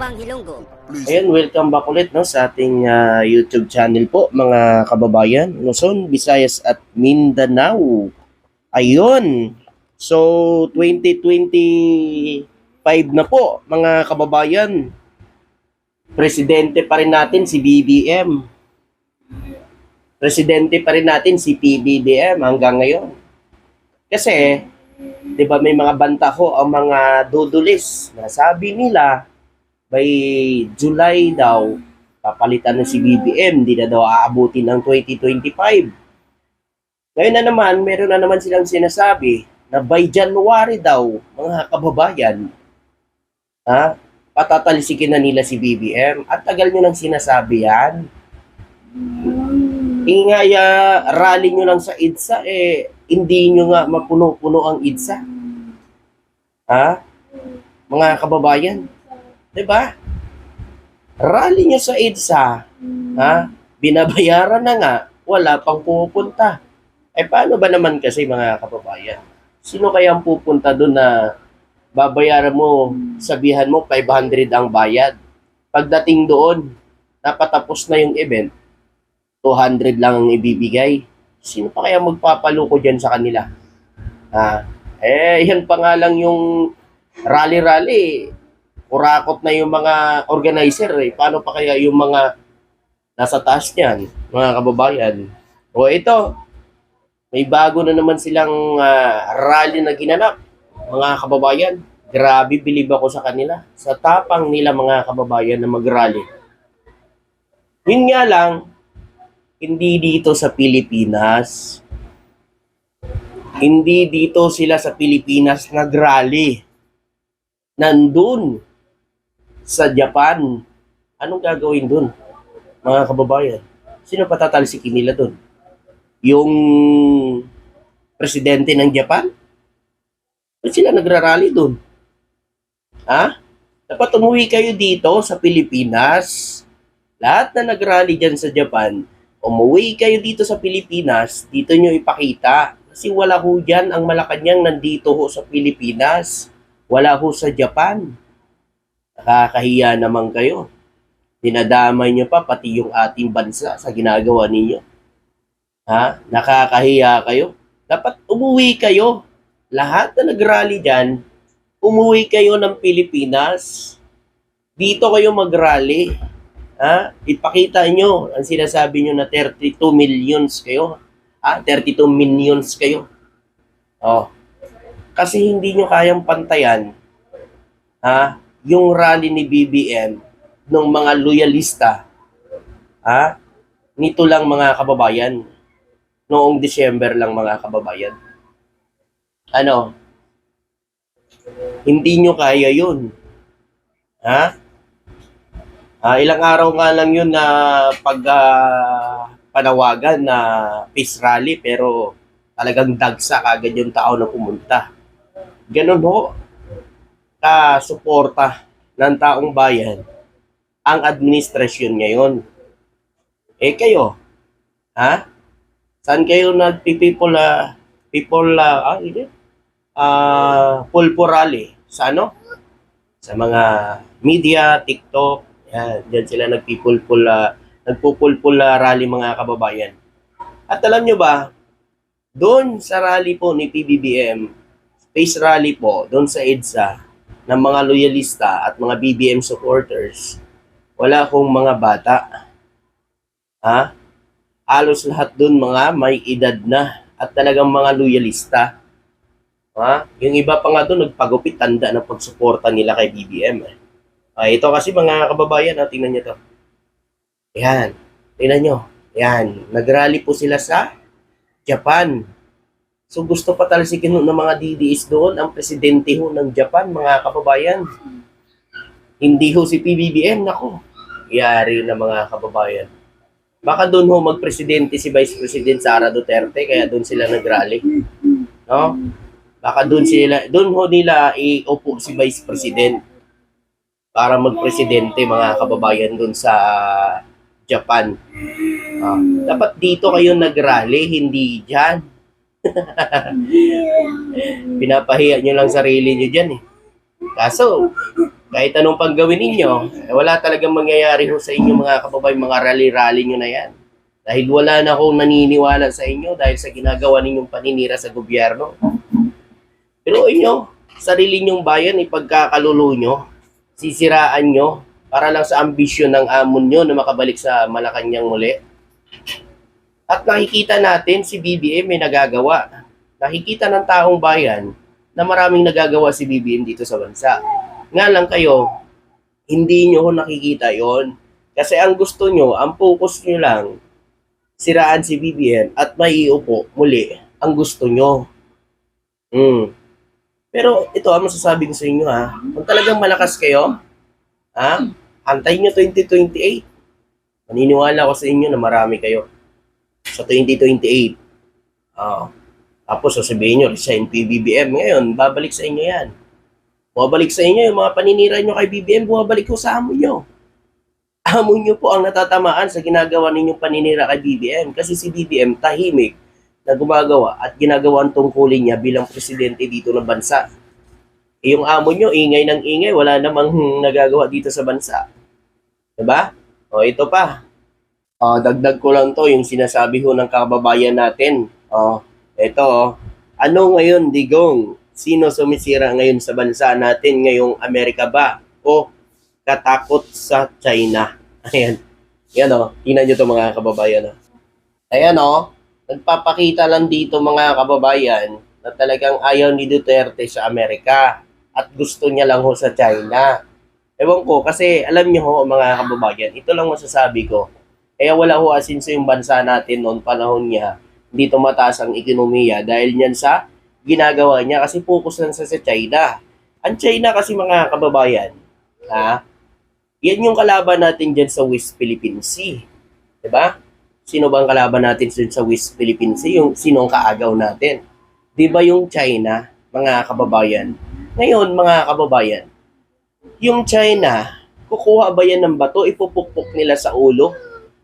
Upang Hilonggo. Ayan, welcome back ulit no, sa ating YouTube channel po, mga kababayan, Luzon, Visayas at Mindanao. Ayun, so 2025 na po, mga kababayan. Presidente pa rin natin si BBM. Presidente pa rin natin si PBBM hanggang ngayon. Kasi, di ba may mga banta ho ang mga dudulis na sabi nila, by July daw, papalitan na si BBM, di na daw aabutin ng 2025. Ngayon na naman, meron na naman silang sinasabi na by January daw, mga kababayan, patatalisikin na nila si BBM. At tagal nyo nang sinasabi yan. Ingaya, rally nyo lang sa EDSA, hindi nyo nga mapuno-puno ang EDSA. Mga kababayan, diba? Rally nyo sa EDSA, binabayaran na nga, wala pang pupunta. Paano ba naman kasi, mga kababayan? Sino kaya ang pupunta doon na babayaran mo, sabihan mo 500 ang bayad? Pagdating doon, napatapos na yung event, 200 lang ang ibibigay. Sino pa kaya magpapaluko dyan sa kanila? Yan pa nga lang yung rally-rally. Kurakot na yung mga organizer. Paano pa kaya yung mga nasa taas niyan, mga kababayan? O ito, may bago na naman silang rally na ginanap, mga kababayan. Grabe, bilib ako sa kanila. Sa tapang nila, mga kababayan, na mag-rally. Yun nga lang, hindi dito sa Pilipinas. Hindi dito sila sa Pilipinas nag-rally. Nandun sa Japan. Anong gagawin dun, mga kababayan? Sino patatalsikin nila dun? Yung presidente ng Japan? Ba't sila nagrarally dun? Dapat umuwi kayo dito sa Pilipinas. Lahat na nagrally dyan sa Japan, umuwi kayo dito sa Pilipinas, dito nyo ipakita. Kasi wala ho dyan ang Malacanang nandito ho sa Pilipinas. Wala ho sa Japan. Nakakahiya naman kayo. Dinadamay nyo pa pati yung ating bansa sa ginagawa ninyo. Nakakahiya kayo. Dapat umuwi kayo. Lahat na nagrally dyan, umuwi kayo ng Pilipinas. Dito kayo magrally. Ipakita nyo ang sinasabi nyo na 32 millions kayo. 32 millions kayo. Kasi hindi nyo kayang pantayan yung rally ni BBM ng mga loyalista. Nito lang, mga kababayan. Noong December lang, mga kababayan. Hindi nyo kaya yun. Ilang araw nga lang yun na panawagan na peace rally, pero talagang dagsa kagad yung tao na pumunta. Ganun ho, ka-suporta ng taong bayan ang administrasyon ngayon. Kayo, saan kayo pulpo rally? Sa ano? Sa mga media, TikTok, diyan sila nagpupulpul rally, mga kababayan. At alam nyo ba, doon sa rally po ni PBBM, space rally po, doon sa EDSA, ng mga loyalista at mga BBM supporters, wala akong mga bata. Halos lahat doon mga may edad na at talagang mga loyalista. Yung iba pa nga doon, nagpagupit, tanda ng pagsuporta nila kay BBM. Ito kasi, mga kababayan, tingnan nyo to. Yan, tingnan nyo. Yan, nagrally po sila sa Japan. So gusto pa talsikin ng mga DDS doon ang presidente ho ng Japan, mga kababayan. Hindi ho si PBBM, nako. Yari na, mga kababayan. Baka doon ho magpresidente si Vice President Sara Duterte, kaya doon sila nagrally. No? Baka doon ho nila iupo si Vice President para magpresidente, mga kababayan, doon sa Japan. Dapat dito kayo nagrally, hindi dyan. Pinapahiya nyo lang sarili nyo dyan. Kaso, Kahit anong paggawin ninyo, wala talagang mangyayari ho sa inyo mga kababayan, mga rally-rally nyo na yan. Dahil wala na akong naniniwala sa inyo dahil sa ginagawa ninyong paninira sa gobyerno. Pero inyo, sarili nyong bayan, ipagkakalulo nyo, sisiraan nyo, para lang sa ambisyon ng amon nyo na makabalik sa Malacanang muli. At nakikita natin si BBM may nagagawa. Nakikita ng taong bayan na maraming nagagawa si BBM dito sa bansa. Nga lang kayo, hindi nyo nakikita yon. Kasi ang gusto nyo, ang focus nyo lang, siraan si BBM at maiupo muli ang gusto nyo. Pero ito ang masasabi ko sa inyo ha. Kung talagang malakas kayo, antayin nyo 2028. Maniniwala ko sa inyo na marami kayo. Sa 2028. Tapos sasabihin nyo, resign PBBM. Ngayon, babalik sa inyo yan. Bumabalik sa inyo yung mga paninira nyo kay BBM, bumabalik ko sa amo nyo. Amo nyo po ang natatamaan sa ginagawa ninyong paninira kay BBM. Kasi si BBM tahimik na gumagawa at ginagawa ang tungkulin niya bilang presidente dito ng bansa. Yung amo nyo, ingay ng ingay, wala namang nagagawa dito sa bansa. Diba? O, ito pa. Dagdag ko lang to, yung sinasabi ho ng kababayan natin. Ito, ano ngayon, Digong? Sino sumisira ngayon sa bansa natin ngayong Amerika ba? O katakot sa China? Ayan. Yan o. Tingnan nyo to mga kababayan. Ayan o. Nagpapakita lang dito mga kababayan na talagang ayaw ni Duterte sa Amerika at gusto niya lang ho sa China. Ewan ko, kasi alam niyo ho mga kababayan, ito lang masasabi ko. Kaya wala ho asinso yung bansa natin noon panahon niya, hindi tumataas ang ekonomiya dahil niyan sa ginagawa niya kasi focus lang sa China. Ang China kasi mga kababayan, yan yung kalaban natin dyan sa West Philippine Sea. Diba? Sino ba ang kalaban natin sa West Philippine Sea? Yung sino ang kaagaw natin? Diba yung China, mga kababayan? Ngayon, mga kababayan, yung China, kukuha ba yan ng bato, ipupukpok nila sa ulo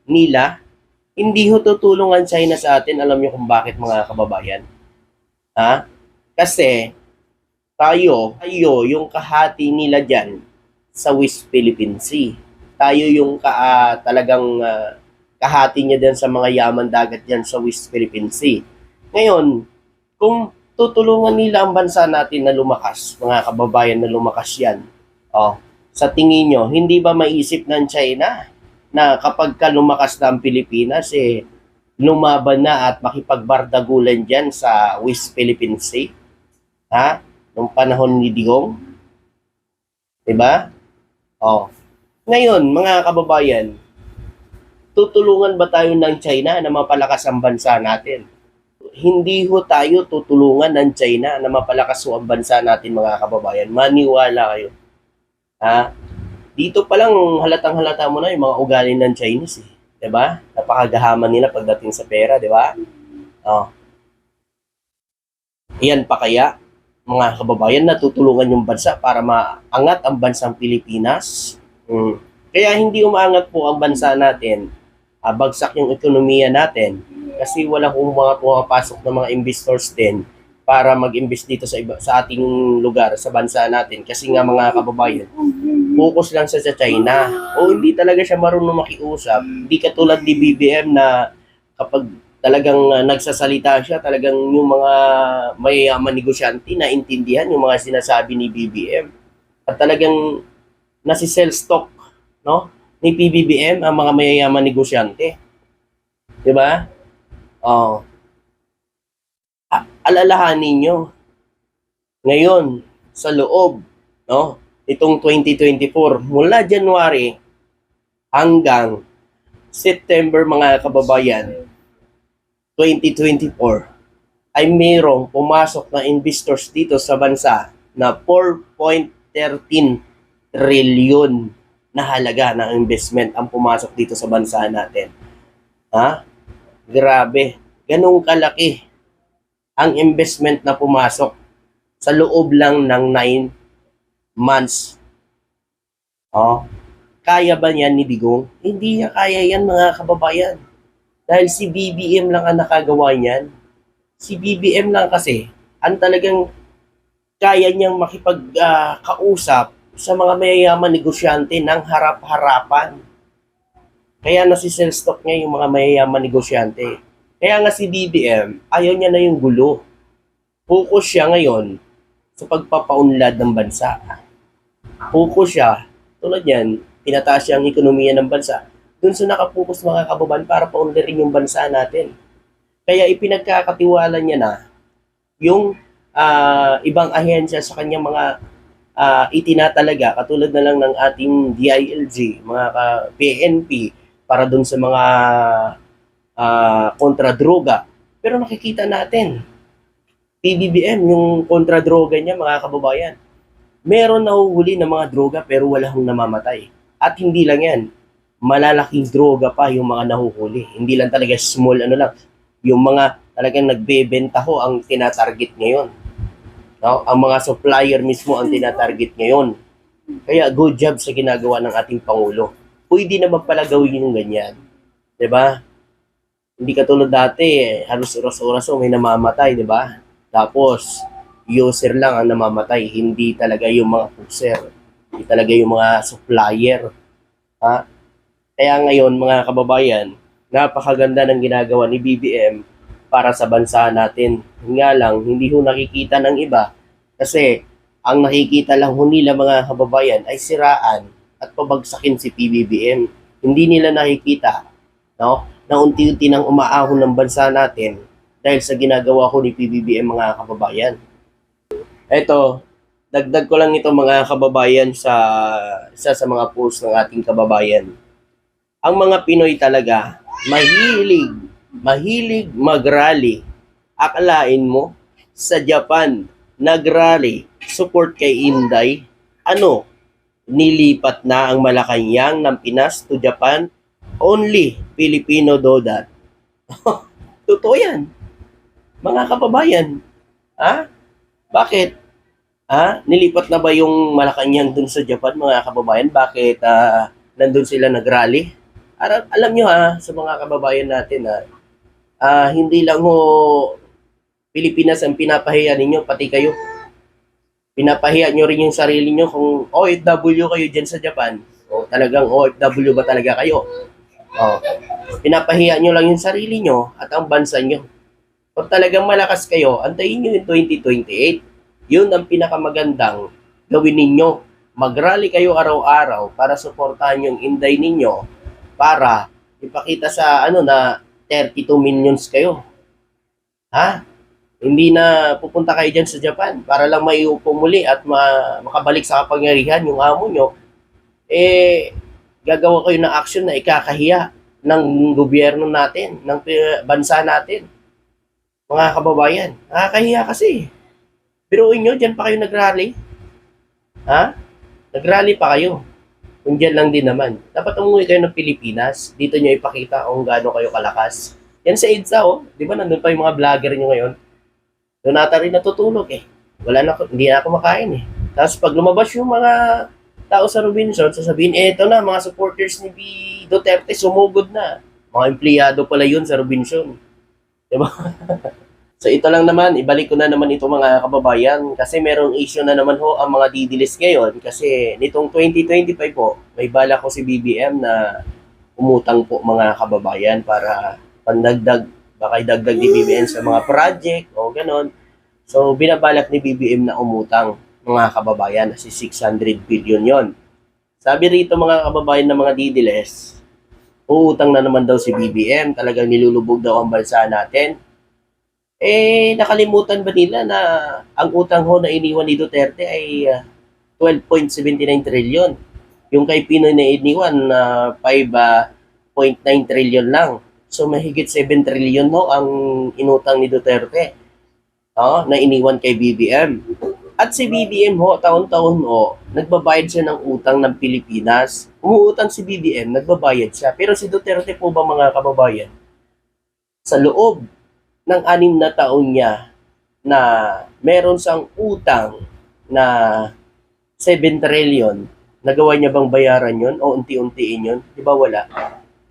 nila? Hindi ho tutulong ang China sa atin. Alam niyo kung bakit mga kababayan? Kasi tayo yung kahati nila dyan sa West Philippine Sea. Tayo yung talagang kahati niya dyan sa mga yaman dagat dyan sa West Philippine Sea. Ngayon, kung tutulungan nila ang bansa natin na lumakas, mga kababayan na lumakas yan, sa tingin nyo, hindi ba maisip ng China na kapag lumakas na ang Pilipinas, lumaban na at makipagbardagulan dyan sa West Philippine Sea? Nung panahon ni Digong? Diba? Ngayon, mga kababayan, tutulungan ba tayo ng China na mapalakas ang bansa natin? Hindi ho tayo tutulungan ng China na mapalakas ho ang bansa natin, mga kababayan. Maniwala kayo. Dito pa lang halatang-halata mo na yung mga ugali ng Chinese. Diba? Napakagahaman nila pagdating sa pera, diba? Iyan pa kaya, mga kababayan, na tutulungan yung bansa para maangat ang bansang Pilipinas? Kaya hindi umaangat po ang bansa natin. Bagsak yung ekonomiya natin kasi wala kong mga pumapasok na mga investors din para mag-invest dito sa ating lugar, sa bansa natin. Kasi nga mga kababayan, focus lang sa China. Hindi talaga siya marunong makiusap. Hindi katulad ni BBM na kapag talagang nagsasalita siya, talagang yung mga mayayaman negosyante na intindihan yung mga sinasabi ni BBM. At talagang nasi-sell stock, no, ni PBBM ang mga mayayaman negosyante. Diba? Alalahanin nyo, ngayon, sa loob, no, itong 2024, mula January hanggang September, mga kababayan, 2024, ay mayroong pumasok na investors dito sa bansa na 4.13 trillion na halaga ng investment ang pumasok dito sa bansa natin. Grabe. Ganong kalaki ang investment na pumasok sa loob lang ng 9 months. Kaya ba yan ni Digong? Hindi niya kaya yan, mga kababayan. Dahil si BBM lang ang nakagawa niyan. Si BBM lang kasi ang talagang kaya niyang makipagkausap sa mga mayayaman negosyante ng harap-harapan. Kaya nasi-sell stock niya yung mga mayayaman negosyante. Kaya nga si BBM, ayaw niya na yung gulo. Focus siya ngayon sa pagpapaunlad ng bansa. Focus siya, tulad yan, pinataas siya ang ekonomiya ng bansa. Doon sa nakapokus mga kababayan para paunlarin yung bansa natin. Kaya ipinagkakatiwala niya na yung ibang ahensya sa kanyang mga itinatalaga, katulad na lang ng ating DILG, mga PNP, para dun sa mga kontra-droga. Pero nakikita natin, PBBM, yung kontra-droga niya, mga kababayan, meron nahuhuli ng mga droga pero wala hong namamatay. At hindi lang yan, malalaking droga pa yung mga nahuhuli. Hindi lang talaga small yung mga talagang nagbebenta ho ang tinatarget ngayon. No? Ang mga supplier mismo ang tinatarget ngayon. Kaya good job sa ginagawa ng ating Pangulo. Pwede naman pala gawin yung ganyan. 'Di ba? Hindi katulad dati, halos oras-oras may namamatay, 'di ba? Tapos user lang ang namamatay, hindi talaga yung mga user. Hindi talaga yung mga supplier. Ha? Kaya ngayon, mga kababayan, napakaganda ng ginagawa ni BBM para sa bansa natin. Nga lang, hindi ho nakikita ng iba kasi ang nakikita lang ho nila mga kababayan ay siraan at pabagsakin si PBBM. Hindi nila nakikita, no, na unti-unti nang umaahon ng bansa natin dahil sa ginagawa ko ni PBBM, mga kababayan. Eto, dagdag ko lang ito mga kababayan sa isa sa mga post ng ating kababayan. Ang mga Pinoy talaga, mahilig mag-rally. Akalain mo, sa Japan, nag-rally, support kay Inday. Ano? Nilipat na ang Malacanang ng Pinas to Japan? Only Filipino do that. Totoo yan. Mga kababayan. Ha? Bakit? Nilipat na ba yung Malacanang dun sa Japan, mga kababayan? Bakit nandun sila nag-rally? Alam nyo sa mga kababayan natin hindi lang ho Pilipinas ang pinapahiya ninyo, pati kayo. Pinapahiya nyo rin yung sarili nyo kung OFW kayo dyan sa Japan. O talagang OFW ba talaga kayo? Pinapahiya nyo lang yung sarili nyo at ang bansa nyo. Kung talagang malakas kayo, antayin nyo yung 2028. Yun ang pinakamagandang gawin ninyo. Mag-rally kayo araw-araw para suportahan yung Inday ninyo para ipakita sa na 32 millions kayo. Hindi na pupunta kayo dyan sa Japan para lang maiupo muli at makabalik sa kapangyarihan yung amo nyo. Gagawa kayo ng action na ikakahiya ng gobyerno natin, ng bansa natin. Mga kababayan, nakakahiya kasi. Biruin nyo, dyan pa kayo nag-rally. Nag-rally pa kayo. Kung dyan lang din naman. Dapat umuwi kayo ng Pilipinas. Dito nyo ipakita kung gaano kayo kalakas. Yan sa EDSA, di ba nandun pa yung mga vlogger nyo ngayon? Doon nata rin natutulog hindi na ako makain Tapos pag lumabas yung mga tao sa Robinson, sasabihin, eto na, mga supporters ni Duterte, sumugod na. Mga empleyado pala yun sa Robinson. Diba? So ito lang naman, ibalik ko na naman ito mga kababayan kasi merong issue na naman ho ang mga didilis ngayon kasi nitong 2025 po, may bala ko si BBM na umutang po mga kababayan para pandagdag, baka idagdag ni BBM sa mga project o ganon. So binabalak ni BBM na umutang mga kababayan na si 600 billion yon. Sabi rito mga kababayan ng mga didiles, uutang na naman daw si BBM, talagang nilulubog daw ang bansa natin. Nakalimutan ba nila na ang utang ho na iniwan ni Duterte ay 12.79 trillion. Yung kay Pinoy na iniwan na 5.9 trillion lang. So mahigit 7 trillion ho ang inutang ni Duterte na iniwan kay BBM. At si BBM ho, taon-taon nagbabayad siya ng utang ng Pilipinas. Umuutang si BBM, nagbabayad siya. Pero si Duterte po ba mga kababayan, sa loob ng 6 na taon niya na meron siyang utang na 7 trillion, nagawa niya bang bayaran yon o unti-untiin yon? Di ba wala,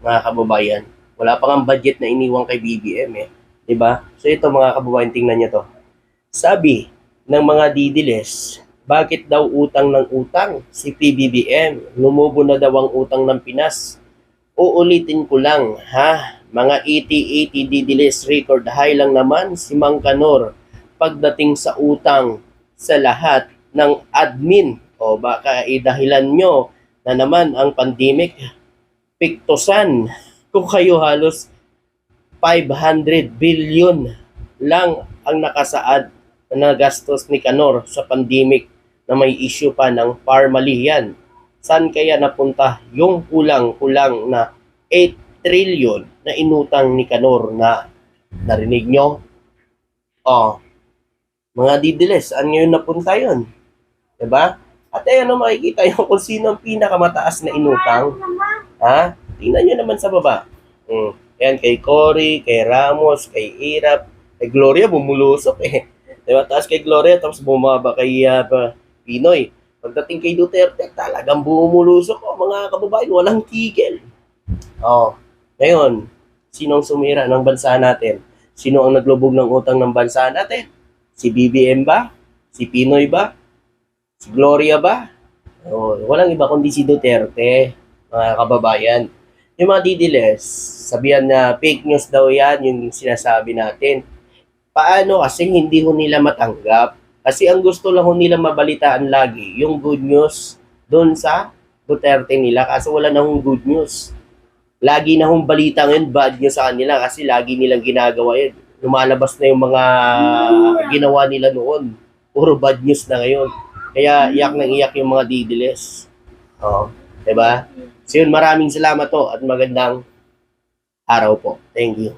mga kababayan? Wala pa nga budget na iniwan kay BBM di ba? So ito mga kababayan, tingnan niyo to. Sabi ng mga didiles, Bakit daw utang ng utang si PBBM? Lumubo na daw ang utang ng Pinas. Uulitin ko lang, ha? Mga 80-80 Didiles record high lang naman si Mang Kanor pagdating sa utang sa lahat ng admin. O baka idahilan nyo na naman ang pandemic piktusan kung kayo halos 500 billion lang ang nakasaad na nagastos ni Kanor sa pandemic na may issue pa ng Parmalihan. Saan kaya napunta yung kulang-kulang na 8 trillion na inutang ni Kanor na narinig nyo? Oh, mga didiles, saan ngayon napunta yun? Diba? At ayan makikita yung kung sino ang pinakamataas na inutang. Ha? Tingnan nyo naman sa baba. Yan, kay Cory, kay Ramos, kay Irap, kay Gloria, bumulusok eh. Diba? Taas kay Gloria, tapos bumaba kay Pinoy. Pagdating kay Duterte, talagang bumulusok. Oh, mga kababayan, walang tigil. Oh, ngayon, sinong sumira ng bansa natin? Sino ang naglubog ng utang ng bansa natin? Si BBM ba? Si Pinoy ba? Si Gloria ba? Oh, walang iba kundi si Duterte, mga kababayan. Yung mga didiles, sabihan na fake news daw yan, yung sinasabi natin. Paano kasi hindi ho nila matanggap? Kasi ang gusto lang ho nila mabalitaan lagi, yung good news doon sa Duterte nila. Kasi wala na hong good news. Lagi na hong balita ngayon, bad news sa kanila kasi lagi nilang ginagawa yun. Lumalabas na yung mga ginawa nila noon. Puro bad news na ngayon. Kaya iyak nang iyak yung mga didiles. Oh, 'di ba? So yun, maraming salamat to at magandang araw po. Thank you.